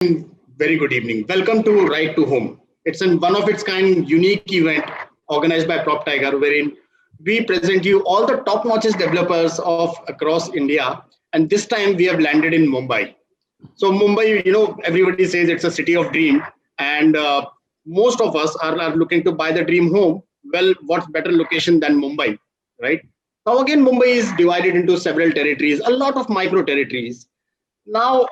Very good evening. Welcome to Right to Home. It's a one of its kind unique event organized by Prop Tiger, wherein we present you all the top notches developers of across India. And this time we have landed in Mumbai. So Mumbai, everybody says it's a city of dream, and most of us are looking to buy the dream home. Well, what's better location than Mumbai, right? Now again, Mumbai is divided into several territories, a lot of micro territories. Now,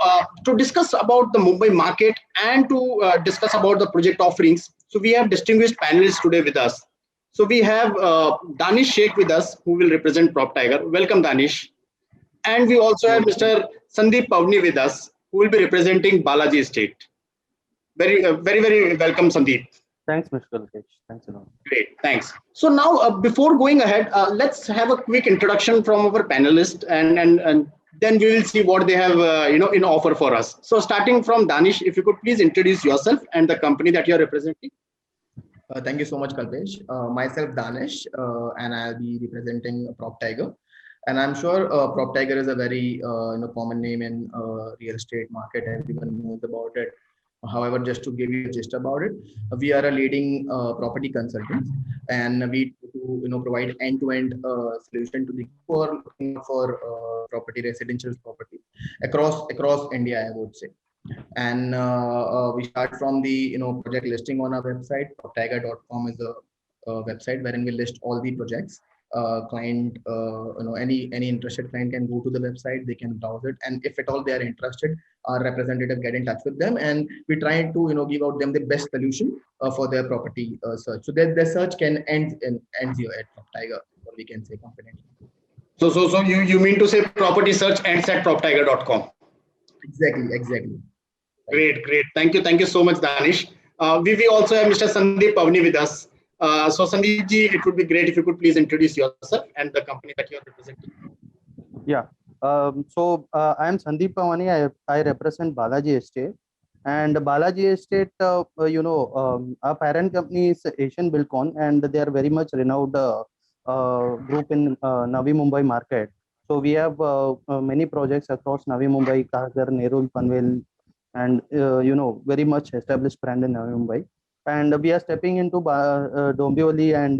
to discuss about the Mumbai market and to discuss about the project offerings, so we have distinguished panelists today with us. So we have Danish Sheikh with us, who will represent Prop Tiger. Welcome, Danish. And we also have Mr. Sandeep Pavni with us, who will be representing Balaji Estate. Very welcome, Sandeep. Thanks, Mr. Kalkesh. Thanks a lot. Great, thanks. So now, before going ahead, let's have a quick introduction from our panelists, and then we will see what they have, in offer for us. So starting from Danish, if you could please introduce yourself and the company that you are representing. Thank you so much, Kalpesh. Myself, Danish, and I'll be representing Prop Tiger. And I'm sure Prop Tiger is a very common name in real estate market. Everyone knows about it. However, just to give you a gist about it, we are a leading property consultant, and we provide end-to-end solution to the for property, residential property across India, I would say. And we start from the project listing on our website. Proptiger.com is a website wherein we list all the projects. Client, any interested client can go to the website, they can browse it, and if at all they are interested, our representative get in touch with them, and we try to give out them the best solution for their property search. So their search can end here at PropTiger, or we can say confidently. So you mean to say property search ends at proptiger.com? Exactly. Great. Thank you so much, Danish. We also have Mr. Sandeep Pavni with us. So Sandeep ji, it would be great if you could please introduce yourself and the company that you are representing. Yeah. I am Sandeep Pavani. I represent Balaji Estate, and Balaji Estate, our parent company is Asian Buildcon, and they are very much renowned group in Navi Mumbai market. So we have many projects across Navi Mumbai, Kagar, Nerul, Panvel, and very much established brand in Navi Mumbai. And we are stepping into Dombivli, and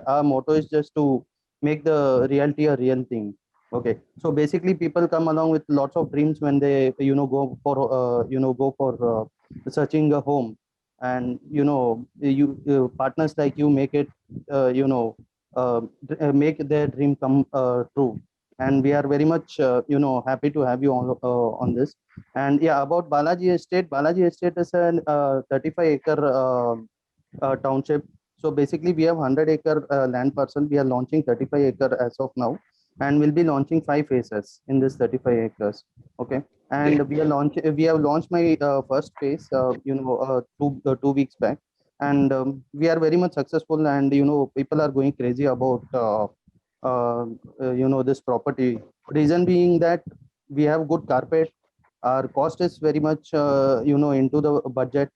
our motto is just to make the reality a real thing. Okay, so basically people come along with lots of dreams when they go for searching a home, and partners like you make it make their dream come true. And we are very much happy to have you on this. And yeah, about Balaji Estate is a 35-acre township. So basically we have 100-acre land parcel. We are launching 35 acre as of now, and we'll be launching 5 phases in this 35 acres. Okay, and we have launched my first phase 2 weeks back, and we are very much successful, and people are going crazy about this property. Reason being that we have good carpet, our cost is very much into the budget,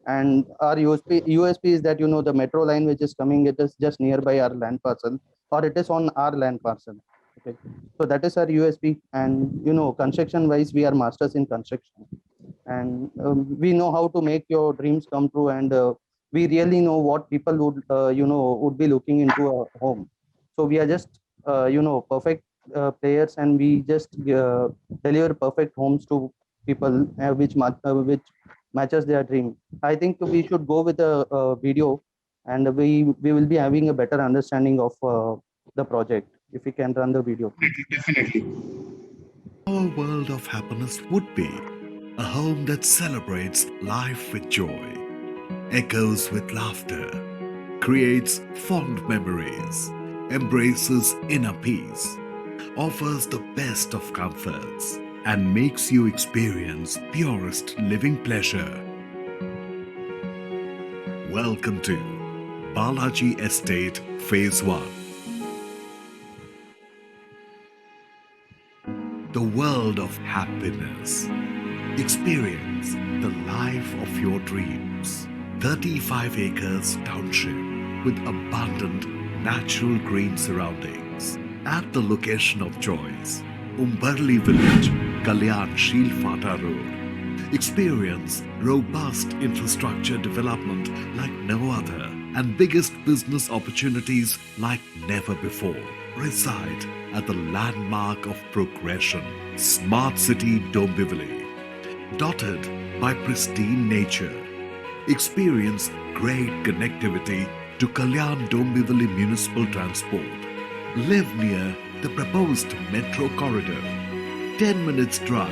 and our USP is that the metro line which is coming, it is just nearby our land parcel, or it is on our land parcel. Okay, so that is our USP. And construction wise, we are masters in construction, and we know how to make your dreams come true, and we really know what people would be looking into a home. So we are just perfect players, and we just deliver perfect homes to people which matches their dream. I think we should go with a video, and we will be having a better understanding of the project if we can run the video. Definitely. Our world of happiness would be a home that celebrates life with joy, echoes with laughter, creates fond memories, embraces inner peace, offers the best of comforts, and makes you experience purest living pleasure. Welcome to Balaji Estate Phase 1. The world of happiness. Experience the life of your dreams. 35 acres township with abundant natural green surroundings at the location of choice, Umbarli Village, Kalyan Shilfata Road. Experience robust infrastructure development like no other and biggest business opportunities like never before. Reside at the landmark of progression, Smart City Dombivli. Dotted by pristine nature. Experience great connectivity to Kalyan Dombivli Municipal Transport. Live near the proposed metro corridor. 10 minutes drive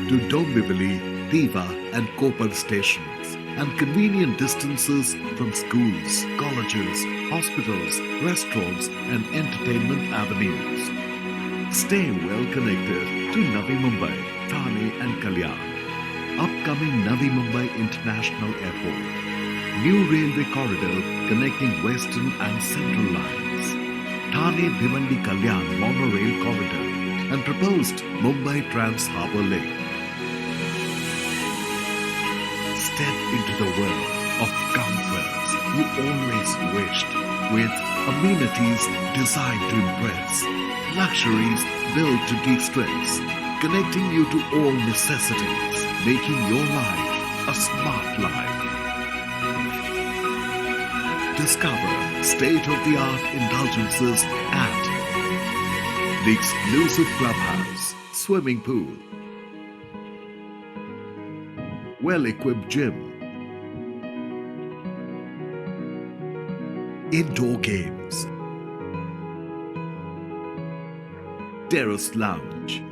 to Dombivli, Diva and Kopar stations and convenient distances from schools, colleges, hospitals, restaurants and entertainment avenues. Stay well connected to Navi Mumbai, Thane and Kalyan. Upcoming Navi Mumbai International Airport. New railway corridor connecting western and central lines. Thane Bhiwandi Kalyan monorail corridor and proposed Mumbai Trans Harbour Link. Step into the world of comforts you always wished with amenities designed to impress, luxuries built to de-stress, connecting you to all necessities, making your life a smart life. Discover state-of-the-art indulgences at the exclusive clubhouse, swimming pool, well-equipped gym, indoor games, terrace lounge.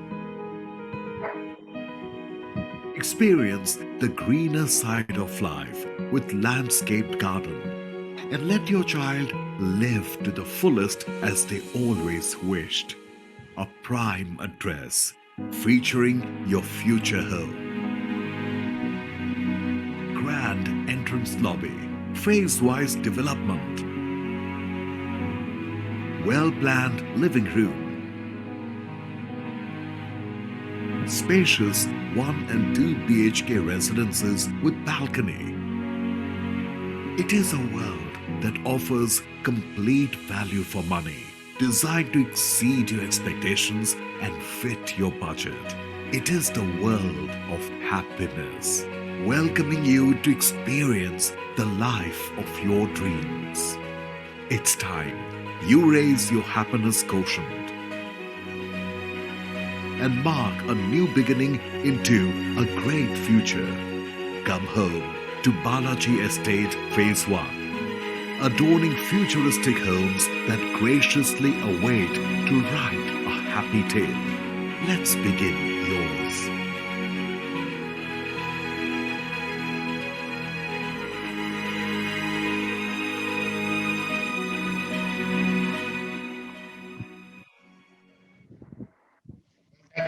Experience the greener side of life with landscaped garden and let your child live to the fullest as they always wished. A prime address featuring your future home. Grand entrance lobby, phase-wise development, well-planned living room, spacious 1 and 2 BHK residences with balcony. It is a world that offers complete value for money, designed to exceed your expectations and fit your budget. It is the world of happiness, welcoming you to experience the life of your dreams. It's time you raise your happiness quotient and mark a new beginning into a great future. Come home to Balaji Estate Phase 1. Adorning futuristic homes that graciously await to write a happy tale. Let's begin yours.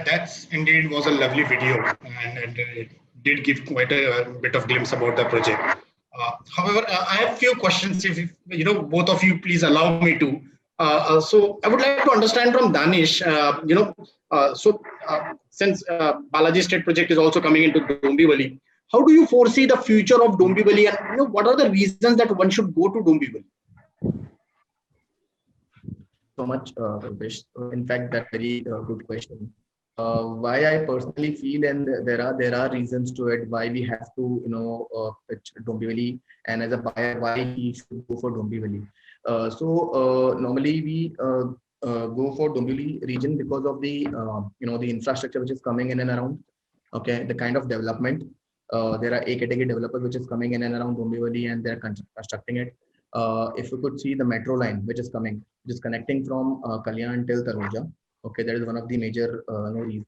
That's indeed was a lovely video, and it did give quite a bit of glimpse about the project. However, I have few questions. If you know, both of you, please allow me to. So I would like to understand from Danish. Since Balaji State project is also coming into Dombivli, how do you foresee the future of Dombivli, and what are the reasons that one should go to Dombivli? So much, Kalpesh. In fact, that's very good question. Why I personally feel, and there are reasons to it, why we have to pitch Dombivli, and as a buyer, why he should go for Dombivli. Normally we go for Dombivli region because of the the infrastructure which is coming in and around. Okay, the kind of development. There are A category developers which is coming in and around Dombivli, and they're constructing it. If we could see the metro line which is coming, which is connecting from Kalyan till Taloja. Okay, that is one of the major reasons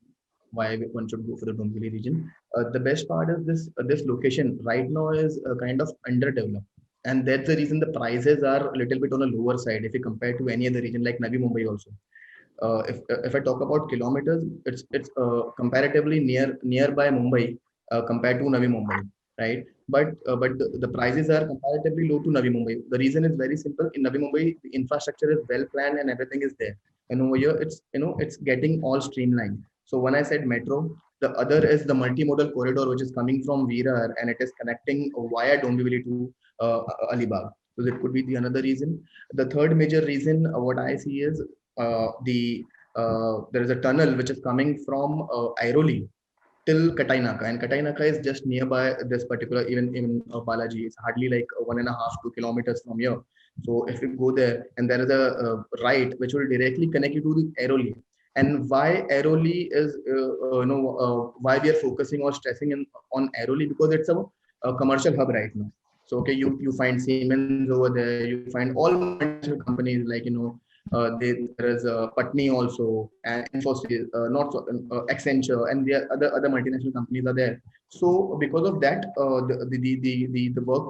why one should go for the Dombivli region. The best part is this location right now is kind of underdeveloped, and that's the reason the prices are a little bit on a lower side if you compare to any other region like Navi Mumbai also. If I talk about kilometers, it's comparatively nearby Mumbai compared to Navi Mumbai, right? But the prices are comparatively low to Navi Mumbai. The reason is very simple. In Navi Mumbai, the infrastructure is well planned and everything is there. And over here, it's getting all streamlined. So when I said metro, the other is the multimodal corridor which is coming from Virar and it is connecting via Dombivli to Alibag. So that could be the another reason. The third major reason, what I see is there is a tunnel which is coming from Airoli till Katainaka, and Katainaka is just nearby this particular even Balaji. It's hardly like 1.5-2 kilometers from here. So if you go there, and there is a right which will directly connect you to the Airoli. And why Airoli is why we are focusing or stressing on Airoli, because it's a commercial hub right now. So okay, you find Siemens over there, you find all multinational companies like there is Patni also, and Infosys, not so, Accenture, and the other multinational companies are there. So because of that, the work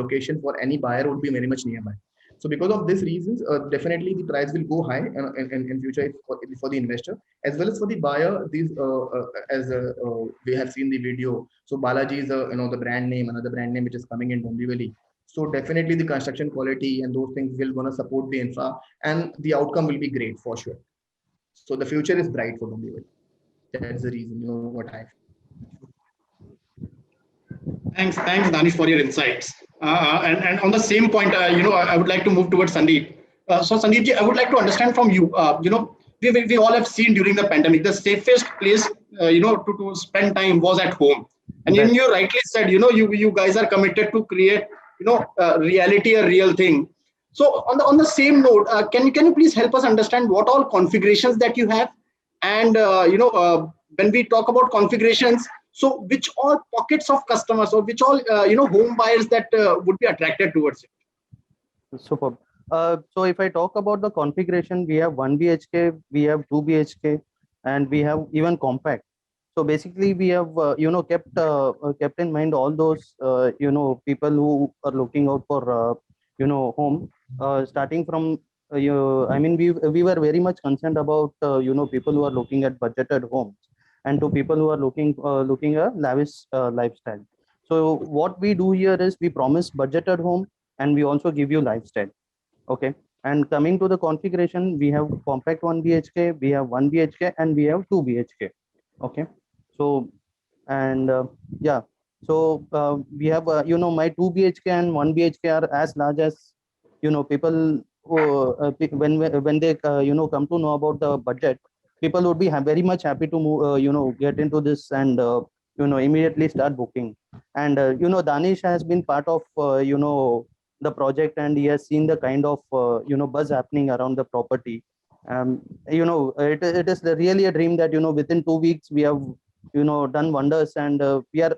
location for any buyer would be very much nearby. So because of these reasons, definitely the price will go high in future for the investor as well as for the buyer. These as we have seen the video. So Balaji is the brand name, another brand name which is coming in Dombivli. So definitely the construction quality and those things will gonna support the infra, and the outcome will be great for sure. So the future is bright for Dombivli. That's the reason, what I. Thanks, Danish, for your insights. And on the same point, I would like to move towards Sandeep. So, Sandeep ji, I would like to understand from you. We all have seen during the pandemic the safest place, to spend time was at home. And Right. you rightly said, you guys are committed to create, reality, a real thing. So, on the same note, can you please help us understand what all configurations that you have, and when we talk about configurations, so which all pockets of customers, or which all home buyers that would be attracted towards it? Superb. So if I talk about the configuration, we have 1 BHK, we have 2 BHK, and we have even compact. So basically, we have kept in mind all those people who are looking out for home. Starting from I mean, we were very much concerned about people who are looking at budgeted homes, and to people who are looking a lavish lifestyle. So what we do here is we promise budgeted home, and we also give you lifestyle. Okay. And coming to the configuration, we have compact 1 BHK, we have 1 BHK, and we have 2 BHK. Okay. So, and yeah, so we have, my 2 BHK and 1 BHK are as large as, people who, when they, come to know about the budget, people would be very much happy to move, get into this and, immediately start booking. And, Danish has been part of, the project, and he has seen the kind of buzz happening around the property. It is really a dream that within 2 weeks we have done wonders, and we are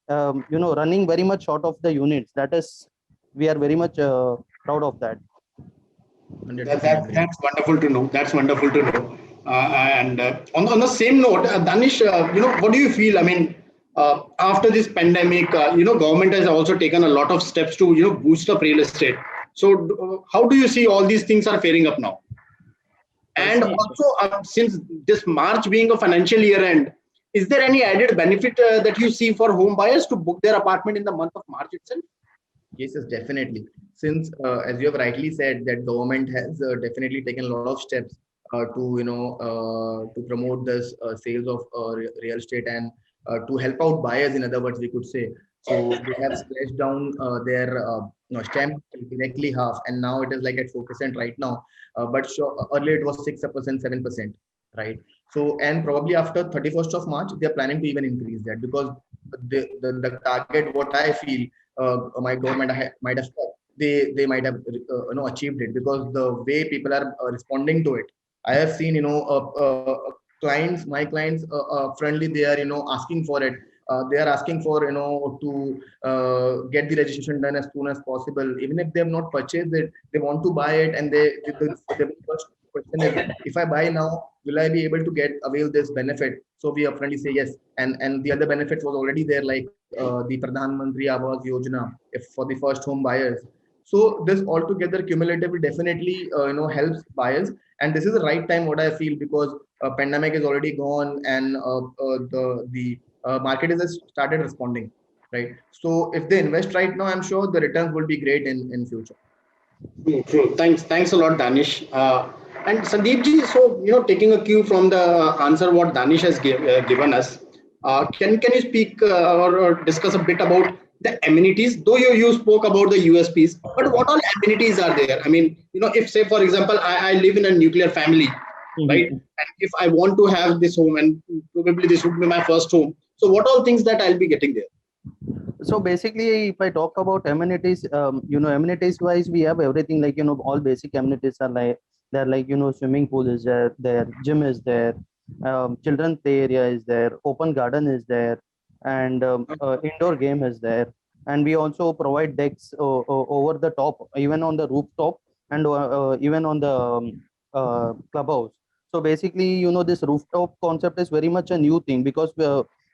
running very much short of the units. That is, we are very much proud of that. 100% agree. That's wonderful to know. That's wonderful to know. And on the same note, Danish, what do you feel? I mean, after this pandemic, government has also taken a lot of steps to boost up real estate. So how do you see all these things are faring up now? And also, since this March being a financial year end, is there any added benefit that you see for home buyers to book their apartment in the month of March itself? Yes, definitely. Since, as you have rightly said, that government has definitely taken a lot of steps to promote this sales of real estate, and to help out buyers. In other words, we could say. So they have slashed down their stamp directly half, and now it is like at 4% right now. But earlier it was 6%, 7%, right? So, and probably after 31st of March, they are planning to even increase that, because the target, what I feel, my government might have stopped. They might have achieved it, because the way people are responding to it. I have seen clients, my clients, friendly. They are asking for it. They are asking for to get the registration done as soon as possible. Even if they have not purchased it, they want to buy it, and the first question is, if I buy now, will I be able to avail this benefit? So we apparently say yes, and the other benefits was already there, like the Pradhan Mantri Awas Yojana, if for the first home buyers. So this altogether cumulatively definitely helps buyers, and this is the right time, what I feel, because pandemic is already gone, and the market has started responding, right? So if they invest right now, I'm sure the returns will be great in future. True. Thanks a lot, Danish. And Sandeep ji, so taking a cue from the answer what Danish has given us, can you speak or discuss a bit about the amenities? Though you spoke about the USPs, but what all amenities are there? I mean, if say for example, I live in a nuclear family, right? And if I want to have this home, and probably this would be my first home, So what all things that I'll be getting there? So basically, if I talk about amenities, amenities wise, we have everything like, all basic amenities are like, they're like, swimming pool is there, gym is there, children's play area is there, open garden is there, and indoor game is there. And we also provide decks over the top, even on the rooftop, and even on the clubhouse. So basically, this rooftop concept is very much a new thing, because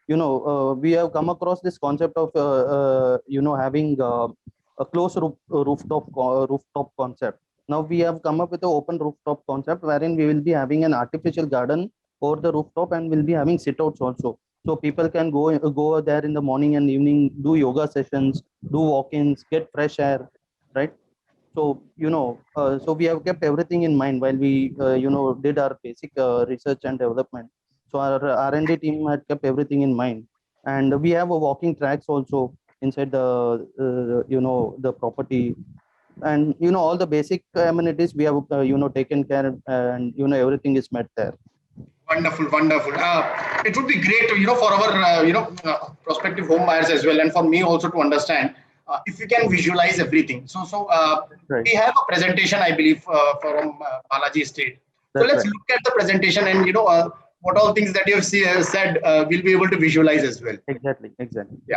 we have come across this concept of having a closed rooftop concept. Now we have come up with an open rooftop concept, wherein we will be having an artificial garden over the rooftop, and we'll be having sit outs also, so people can go there in the morning and evening, do yoga sessions, do walk-ins, get fresh air, right? So so we have kept everything in mind while we did our basic research and development. So our R&D team had kept everything in mind, and we have a walking tracks also inside the the property, and all the basic amenities we have taken care, and everything is met there. Wonderful, wonderful. It would be great, for our, prospective home buyers as well, and for me also to understand if you can visualize everything. Right. We have a presentation, I believe, from Balaji State. So That's let's right. look at the presentation, and what all things that you have said, we'll be able to visualize as well. Exactly. Yeah.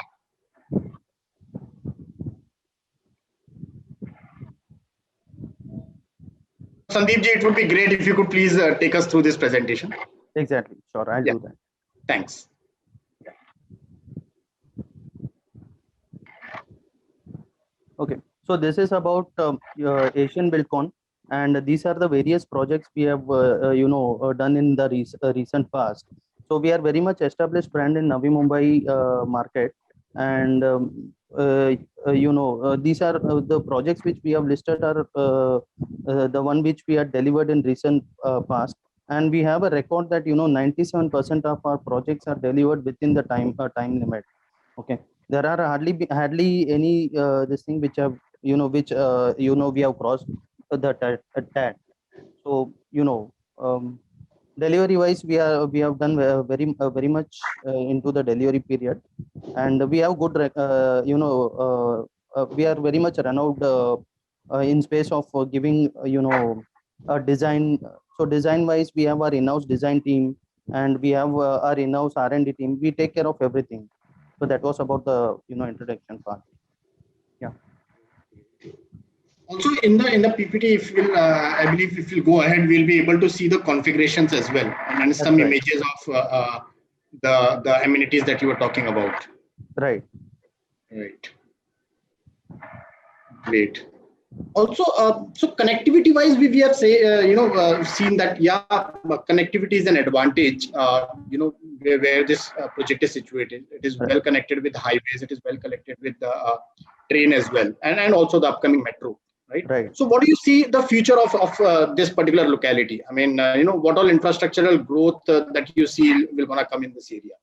Sandeep ji, it would be great if you could please take us through this presentation. Exactly. Sure, I'll Yeah. do that. Thanks. Okay, so this is about Asian Buildcon, and these are the various projects we have done in the recent past. So we are very much established brand in Navi Mumbai market, and these are the projects which we have listed are the one which we had delivered in recent past, and we have a record that 97% of our projects are delivered within the time limit. Okay, there are hardly any this thing which have we have crossed the TAT. So delivery wise, we have done very much into the delivery period, and we have good we are very much renowned in space of giving a design. So design wise, we have our in-house design team, and we have our in-house R&D team. We take care of everything. So that was about the introduction part. Yeah. Also in the PPT, if we'll, I believe if we'll go ahead, we'll be able to see the configurations as well, and some right. images of the amenities that you were talking about. Right. Right. Great. Also, so connectivity wise, we have seen that connectivity is an advantage. Where this project is situated, it is well connected with highways. It is well connected with the train as well, and also the upcoming metro. Right. So what do you see the future of this particular locality? I mean, what all infrastructural growth that you see will gonna come in this area?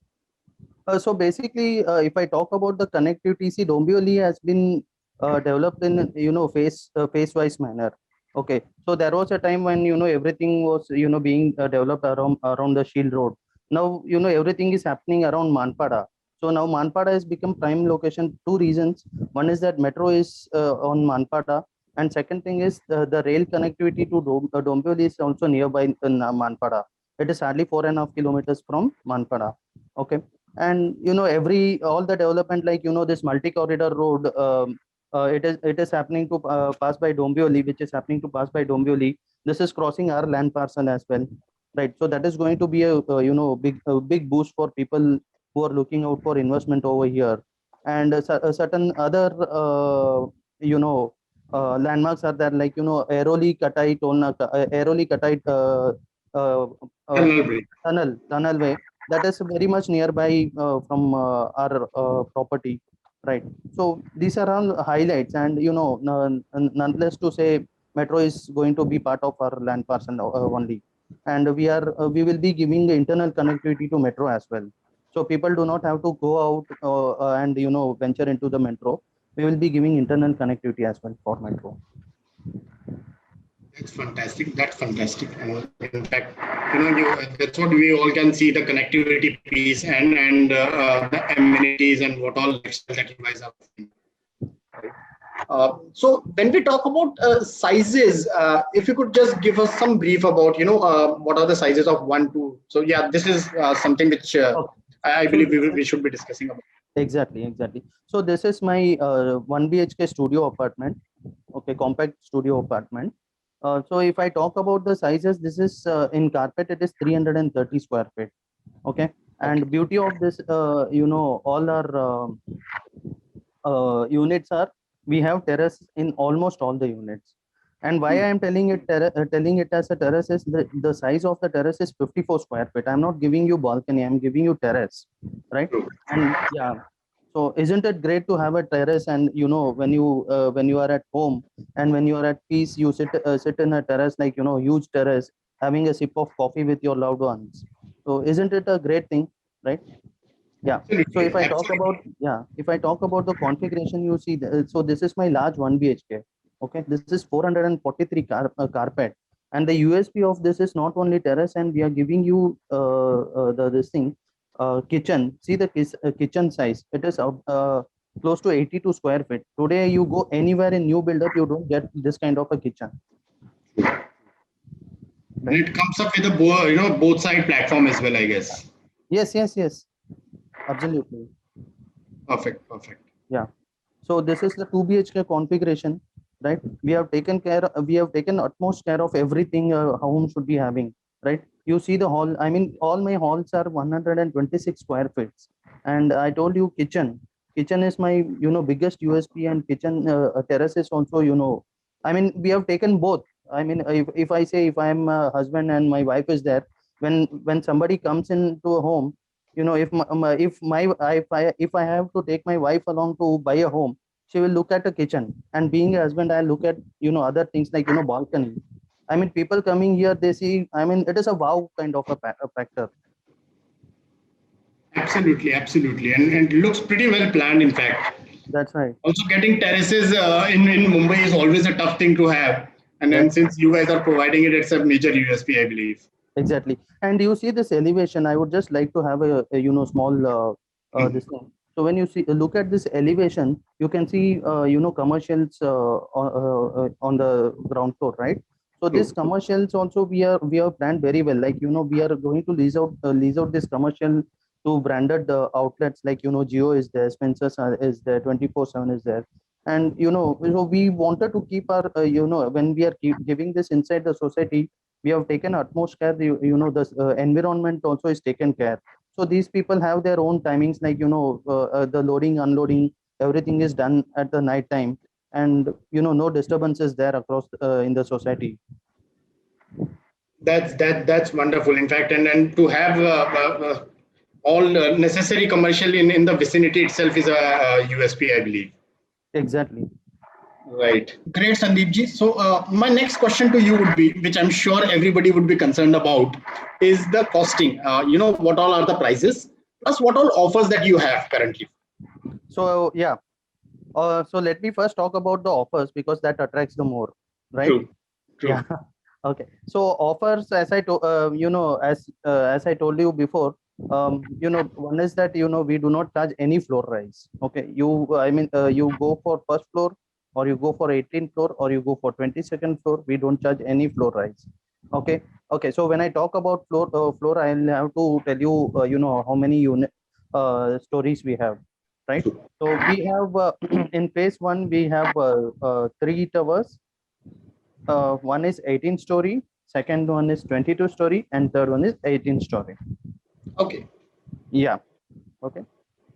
So basically, if I talk about the connectivity, see, Dombivli has been developed in phase wise manner. Okay, so there was a time when everything was being developed around the Shield Road. Now everything is happening around Manpada. So now Manpada has become prime location. Two reasons. One is that metro is on Manpada, and second thing is the rail connectivity to Dombivli is also nearby in Manpada. It is hardly 4.5 kilometers from Manpada. Okay, and all the development, like this multi-corridor road, it is happening to pass by Dombivli, which is happening to pass by Dombivli. This is crossing our land parcel as well, right? So that is going to be a big boost for people who are looking out for investment over here. And certain other landmarks are there, like Airoli Katai Airoli Katai tunnel way, that is very much nearby from our property, right? So these are all highlights, and nonetheless to say, metro is going to be part of our land parcel only, and we will be giving the internal connectivity to metro as well. So people do not have to go out and venture into the metro. We will be giving internal connectivity as well for metro. That's fantastic. That's fantastic. And in fact, that's what we all can see, the connectivity piece and the amenities and what all lifestyle that you guys are offering. Right. So when we talk about sizes, if you could just give us some brief about, what are the sizes of one, two. So yeah, this is something which Okay. I So believe we should be discussing about. exactly. So this is my 1 BHK studio apartment. Okay, compact studio apartment. So if I talk about the sizes, this is in carpet, it is 330 square feet. Okay, Okay. and beauty of this, all our units are, we have terrace in almost all the units. And why I am telling it as a terrace is the size of the terrace is 54 square feet. I'm not giving you balcony, I'm giving you terrace, right? True. And yeah, so isn't it great to have a terrace? And when you are at home and when you are at peace, you sit in a terrace, like huge terrace, having a sip of coffee with your loved ones. So isn't it a great thing, right? Yeah. So Absolutely. Absolutely. if I talk about the configuration, you see, so this is my large 1 BHK. Okay, this is 443 carpet, and the USP of this is not only terrace, and we are giving you the this thing, kitchen. See the kitchen size. It is close to 82 square feet. Today, you go anywhere in new build up, you don't get this kind of a kitchen, And right? it comes up with a both side platform as well, I guess. Yes. Absolutely. Perfect. Perfect. Yeah. So this is the 2 BHK configuration, right? We have taken utmost care of everything a home should be having, right? You see the hall, I mean, all my halls are 126 square feet. And I told you kitchen is my, biggest USP, and kitchen terrace is also, I mean, we have taken both. I mean, if I say, if I'm a husband and my wife is there, when somebody comes into a home, if I have to take my wife along to buy a home, she will look at a kitchen, and being a husband, I look at other things like balcony. I mean, people coming here, they see, I mean, it is a wow kind of a factor. Absolutely. Absolutely. And it looks pretty well planned, in fact. That's right. Also, getting terraces in Mumbai is always a tough thing to have. And then That's since you guys are providing it, it's a major USP, I believe. exactly. And you see this elevation, I would just like to have a small Mhm. this thing. So when you see look at this elevation, you can see commercials on the ground floor, right? So this True. commercials also, we are planned very well. Like we are going to lease out this commercial to branded outlets, like Geo is there, Spencer's is there, 24/7 is there. And so we wanted to keep our when we are giving this inside the society, we have taken utmost care. The environment also is taken care. So these people have their own timings, like the loading, unloading, everything is done at the night time, and no disturbances there across in the society. That's wonderful. In fact, and to have all necessary commercial in the vicinity itself is a USP, I believe. Exactly. Right. Great, Sandeep ji. So, my next question to you would be, which I'm sure everybody would be concerned about, is the costing. What all are the prices, plus what all offers that you have currently. So yeah, so let me first talk about the offers, because that attracts the more, right? True. Yeah. True. Okay. So offers, as I to as I told you before, one is that we do not charge any floor rise. Okay. You go for first floor, or you go for 18th floor, or you go for 22nd floor. We don't charge any floor rise. Okay. Okay. So when I talk about floor, I'll have to tell you how many unit stories we have, right? True. So we have in phase one, we have three towers. One is 18 story, second one is 22 story, and third one is 18 story. Okay. Yeah. Okay.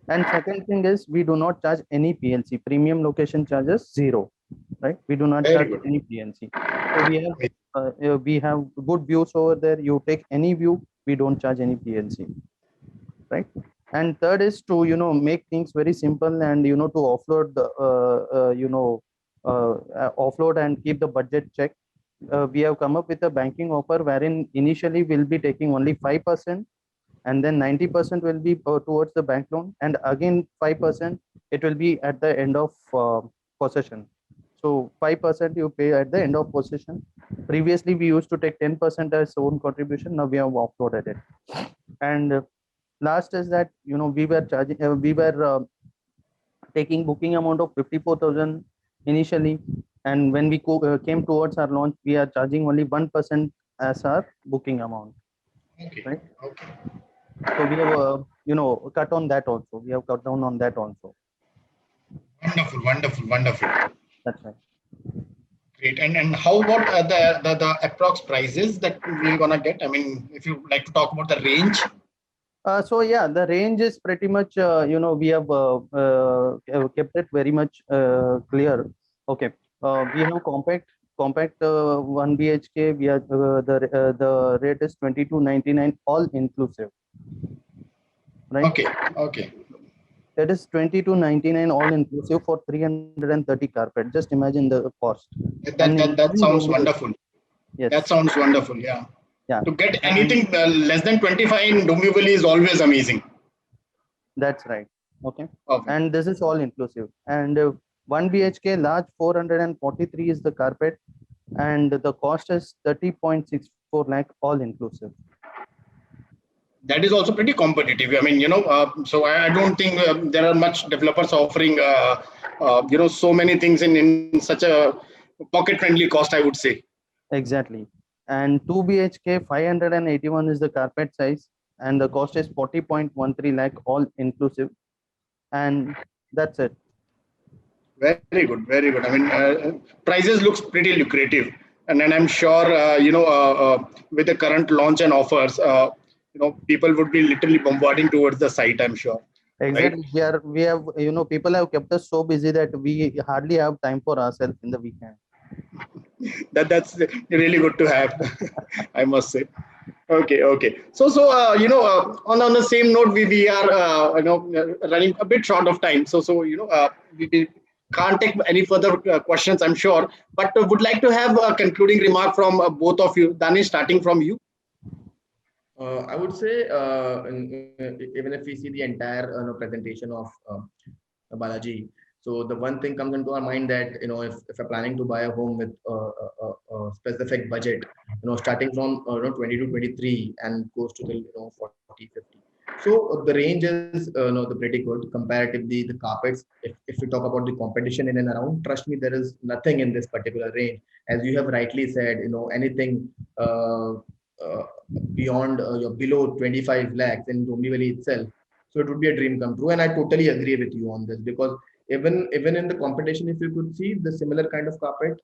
And second thing is, we do not charge any PLC, premium location charges, zero, right? We do not Very charge good. any PLC. So we have good views over there. You take any view, we don't charge any PLC, right? And third is to make things very simple, and to offload the offload and keep the budget check. We have come up with a banking offer wherein initially we'll be taking only 5%, and then 90% will be towards the bank loan, and again 5% it will be at the end of possession. So 5% you pay at the end of possession. Previously, we used to take 10% as own contribution. Now we have offloaded it. And last is that, we were charging, taking booking amount of 54,000 initially. And when we came towards our launch, we are charging only 1% as our booking amount. Okay. Right. Okay. So we have, cut on that also. We have cut down on that also. Wonderful, wonderful, wonderful. That's right. Great. And how about the approx prices that we're gonna get? I mean, if you like to talk about the range. So yeah, the range is pretty much, we have kept it very much clear. Okay. We have compact 1 BHK. We are the rate is 2299 all inclusive. Right. Okay. Okay. That is 2299 all inclusive for 330 carpet. Just imagine the cost. That sounds wonderful. Yes. That sounds wonderful. Yeah. Yeah. To get anything less than 25 in Dombivli is always amazing. That's right. Okay. Okay. And this is all inclusive. And 1 BHK large 443 is the carpet, and the cost is 30.64 lakh all inclusive. That is also pretty competitive. I mean, so I don't think there are much developers offering, so many things in such a pocket-friendly cost, I would say. Exactly. And 2 BHK 581 is the carpet size, and the cost is 40.13 lakh all inclusive. And that's it. Very good, very good. I mean, prices looks pretty lucrative, and then I'm sure with the current launch and offers, people would be literally bombarding towards the site, I'm sure. Exactly. Right? We have people have kept us so busy that we hardly have time for ourselves in the weekend. That's really good to have, I must say. Okay. So on the same note, we are running a bit short of time. So we can't take any further questions, I'm sure, but would like to have a concluding remark from both of you. Danish, starting from you. I would say, even if we see the entire presentation of Balaji, so the one thing comes into our mind that if you're planning to buy a home with a specific budget, starting from 20 to 23 and goes to the 40, 50. So the range is the pretty good comparatively. The carpets, if we talk about the competition in and around, trust me, there is nothing in this particular range. As you have rightly said, anything beyond below 25 lakhs in Dombivli itself. So it would be a dream come true. And I totally agree with you on this, because even in the competition, if you could see the similar kind of carpet,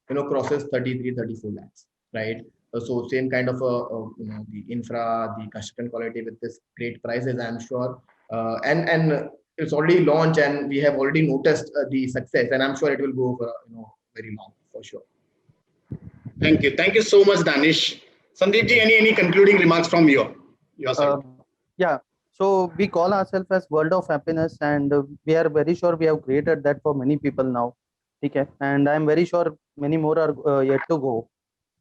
crosses 33, 34 lakhs, right? So same kind of the infra, the construction quality with this great prices, I'm sure. And it's already launched, and we have already noticed the success, and I'm sure it will go for very long for sure. Thank you so much, Danish. Sandeep ji, any concluding remarks from your side? Yeah. So we call ourselves as World of Happiness, and we are very sure we have created that for many people now. Okay. And I'm very sure many more are yet to go.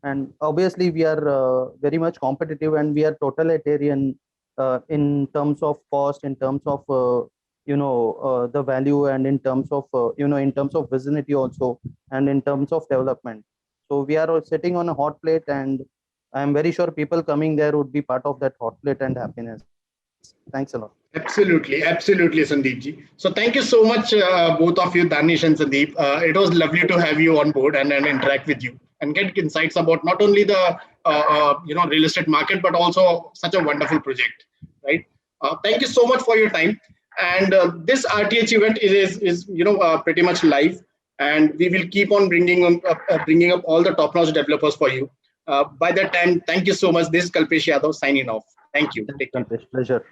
And obviously we are very much competitive, and we are totalitarian in terms of cost, in terms of the value, and in terms of in terms of vicinity also, and in terms of development. So we are sitting on a hot plate, and I'm very sure people coming there would be part of that hot plate and happiness. Thanks a lot. Absolutely, Sandeep ji. So thank you so much, both of you, Danish and Sandeep. It was lovely to have you on board and interact with you and get insights about not only the real estate market, but also such a wonderful project, right? Thank you so much for your time. And this RTH event is pretty much live, and we will keep on bringing up all the top-notch developers for you. By that time, thank you so much. This is Kalpesh Yadav signing off. Thank you. Pleasure.